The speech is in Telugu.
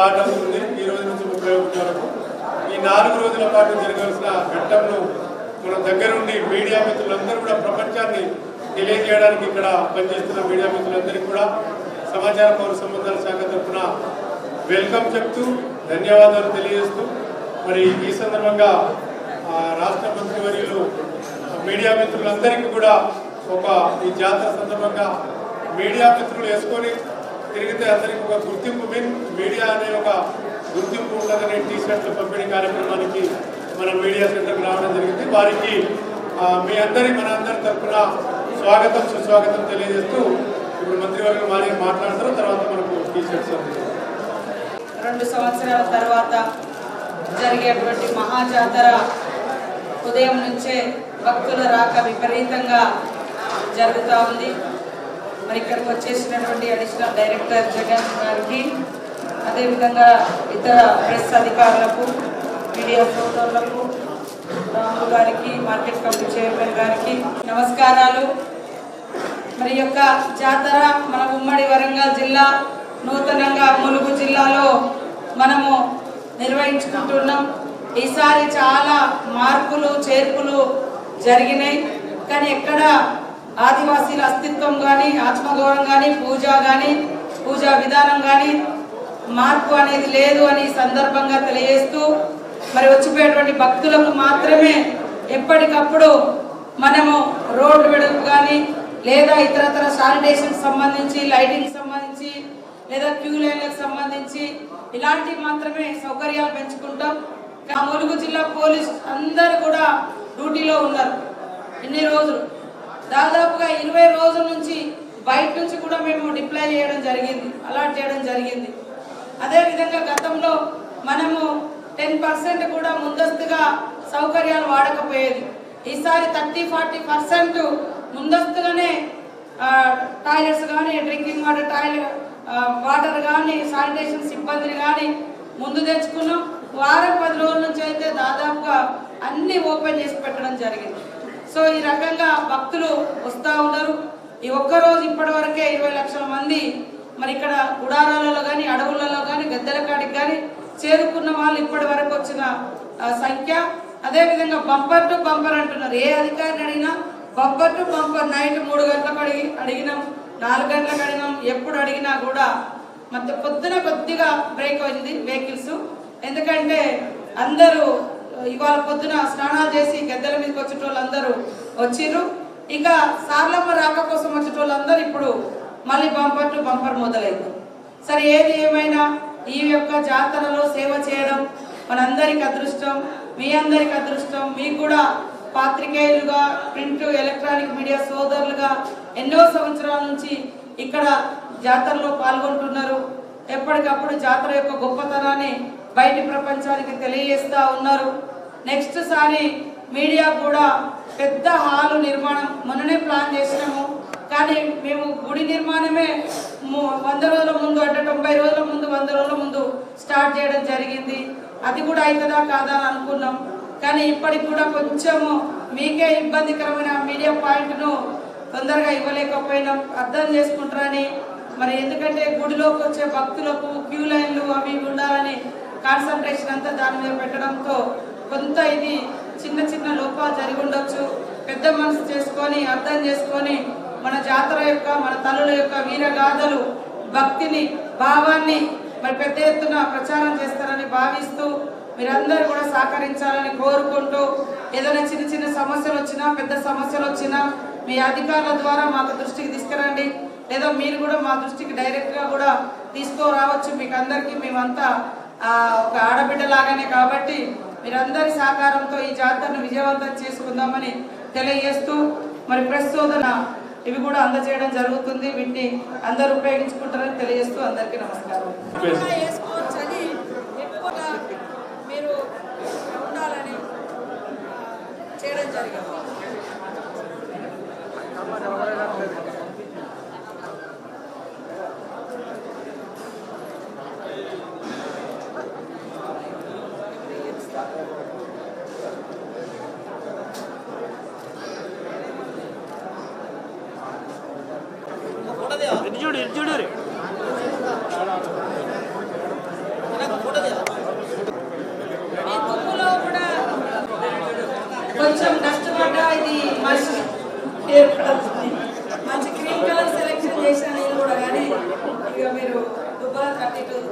స్టార్ట్ అవుతుంది ఈ రోజు నుంచి 31 వరకు. ఈ 4 రోజుల పాటు జరగాల్సిన ఘట్టంను మన దగ్గరుండి మీడియా మిత్రులందరూ కూడా ప్రపంచాన్ని తెలియజేయడానికి ఇక్కడ పనిచేస్తున్న మీడియా మిత్రులందరికీ కూడా సమాచార పౌర సంబంధాల శాఖ తరఫున వెల్కమ్ చెప్తూ ధన్యవాదాలు తెలియజేస్తూ మరి ఈ సందర్భంగా రాష్ట్ర మంత్రివర్యులు మీడియా మిత్రులందరికీ కూడా ఈ జాతర సందర్భంగా మీడియా మిత్రులు వేసుకొని తిరిగితే అందరికీ ఒక గుర్తింపు మీడియా అనే ఒక గుర్తింపు ఉండదనే టీషర్ట్ల పంపిణీ కార్యక్రమానికి మన మీడియా సెంటర్కి రావడం జరిగింది. వారికి మన అందరి తరఫున స్వాగతం సుస్వాగతం తెలియజేస్తూ ఇప్పుడు మంత్రివర్గం వారి మాట్లాడతారు. తర్వాత మనకు టీషర్ట్స్ 2 సంవత్సరాల తర్వాత జరిగేటువంటి మహాజాతర ఉదయం నుంచే భక్తుల రాక విపరీతంగా జరుగుతూ ఉంది. మరి ఇక్కడికి వచ్చేసినటువంటి అడిషనల్ డైరెక్టర్ జగన్ గారికి, అదేవిధంగా ఇతర ప్రెస్ అధికారులకు, మీడియా సోదరులకు, రాములు గారికి, మార్కెట్ కమిటీ చైర్మన్ గారికి నమస్కారాలు. మరి యొక్క జాతర మన ఉమ్మడి వరంగల్ జిల్లా, నూతనంగా ములుగు జిల్లాలో మనము నిర్వహించుకుంటున్నాం. ఈసారి చాలా మార్పులు చేర్పులు జరిగినాయి. కానీ ఎక్కడ ఆదివాసీల అస్తిత్వం కానీ, ఆత్మగౌరవం కానీ, పూజా విధానం కానీ మార్పు అనేది లేదు అని సందర్భంగా తెలియజేస్తూ మరి వచ్చిపోయేటువంటి భక్తులకు మాత్రమే ఎప్పటికప్పుడు మనము రోడ్డు వెడల్పు కానీ లేదా ఇతరతర శానిటేషన్ సంబంధించి, లైటింగ్ సంబంధించి లేదా క్యూ లైన్లకు సంబంధించి ఇలాంటివి మాత్రమే సౌకర్యాలు పెంచుకుంటాం. ములుగు జిల్లా పోలీస్ అందరూ కూడా డ్యూటీలో ఉన్నారు. ఇన్ని రోజులు దాదాపుగా 20 రోజుల నుంచి బయట నుంచి కూడా మేము డిప్లాయ్ చేయడం జరిగింది, అలాట్ చేయడం జరిగింది. అదేవిధంగా గతంలో మనము 10% కూడా ముందస్తుగా సౌకర్యాలు వాడకపోయేది. ఈసారి 30-40% ముందస్తుగానే టాయిలెట్స్ కానీ, డ్రింకింగ్ వాటర్ కానీ, శానిటేషన్ సిబ్బందిని కానీ ముందు తెచ్చుకున్నాం. వారం 10 రోజుల నుంచి అయితే దాదాపుగా అన్ని ఓపెన్ చేసి పెట్టడం జరిగింది. సో ఈ రకంగా భక్తులు వస్తూ ఉన్నారు. ఈ ఒక్కరోజు ఇప్పటి వరకే 20 లక్షల మంది మరి ఇక్కడ గుడారాలలో కానీ, అడవులలో కానీ, గద్దెల కాడికి కానీ చేరుకున్న వాళ్ళు ఇప్పటి వరకు వచ్చిన సంఖ్య. అదేవిధంగా బంపర్ టు బంపర్ అంటున్నారు. ఏ అధికారిని అడిగినా బంపర్ టు బంపర్. నైట్ 3 గంటలకు అడిగినాం, 4 గంటలకు అడిగినాం. ఎప్పుడు అడిగినా కూడా మధ్య పొద్దున కొద్దిగా బ్రేక్ అయింది వెహికల్స్. ఎందుకంటే అందరూ ఇవాళ పొద్దున స్నానాలు చేసి గద్దెల మీదకి వచ్చేటోళ్ళు అందరూ వచ్చిర్రు. ఇక సార్లమ్మ రాక కోసం వచ్చేటోళ్ళందరూ ఇప్పుడు మళ్ళీ బంపర్ టు బంపర్ మొదలైంది. సరే ఏది ఏమైనా ఈ యొక్క జాతరలో సేవ చేయడం మనందరికి అదృష్టం, మీ అందరికి అదృష్టం. మీకు కూడా పాత్రికేయులుగా, ప్రింట్ ఎలక్ట్రానిక్ మీడియా సోదరులుగా ఎన్నో సంవత్సరాల నుంచి ఇక్కడ జాతరలో పాల్గొంటున్నారు. ఎప్పటికప్పుడు జాతర యొక్క గొప్పతనాన్ని బయటి ప్రపంచానికి తెలియజేస్తూ ఉన్నారు. నెక్స్ట్ సారి మీడియా కూడా పెద్ద హాలు నిర్మాణం మొన్ననే ప్లాన్ చేసినాము. కానీ మేము గుడి నిర్మాణమే 100 రోజుల ముందు, అంటే 90 రోజుల ముందు, 100 రోజుల ముందు స్టార్ట్ చేయడం జరిగింది. అది కూడా అవుతుందా కాదా అని అనుకున్నాం. కానీ ఇప్పటికి కూడా కొంచెము మీకే ఇబ్బందికరమైన మీడియా పాయింట్ను తొందరగా ఇవ్వలేకపోయినాం, అర్థం చేసుకుంటారని. మరి ఎందుకంటే గుడిలోకి వచ్చే భక్తులకు క్యూ లైన్లు అవి ఉండాలని కాన్సన్ట్రేషన్ అంతా దాని మీద పెట్టడంతో కొంత ఇది చిన్న చిన్న లోపాలు జరిగి ఉండొచ్చు. పెద్ద మనసు చేసుకొని అర్థం చేసుకొని మన జాతర యొక్క, మన తల్లుల యొక్క వీరగాథలు, భక్తిని, భావాన్ని మరి పెద్ద ఎత్తున ప్రచారం చేస్తారని భావిస్తూ మీరందరూ కూడా సహకరించాలని కోరుకుంటూ, ఏదైనా చిన్న చిన్న సమస్యలు వచ్చినా, పెద్ద సమస్యలు వచ్చినా మీ అధికారుల ద్వారా మాకు దృష్టికి తీసుకురండి. లేదా మీరు కూడా మా దృష్టికి డైరెక్ట్గా కూడా తీసుకురావచ్చు. మీకు అందరికీ మేమంతా ఒక ఆడబిడ్డలాగానే కాబట్టి మీరందరి సహకారంతో ఈ జాతరను విజయవంతం చేసుకుందామని తెలియజేస్తూ మరి ప్రస్తుతం ఇవి కూడా అందజేయడం జరుగుతుంది. వీటిని అందరూ ఉపయోగించుకుంటారని తెలియజేస్తూ అందరికీ నమస్కారం. మీరు ఉండాలని చేయడం జరిగింది. చూడు కొంచెం కష్టపడ్డా ఇది మంచి ఏర్పడుతుంది. మంచి క్రీమ్ కలర్ సెలెక్షన్ చేసిన నేను కూడా, కానీ ఇక మీరు దుబ్బా 32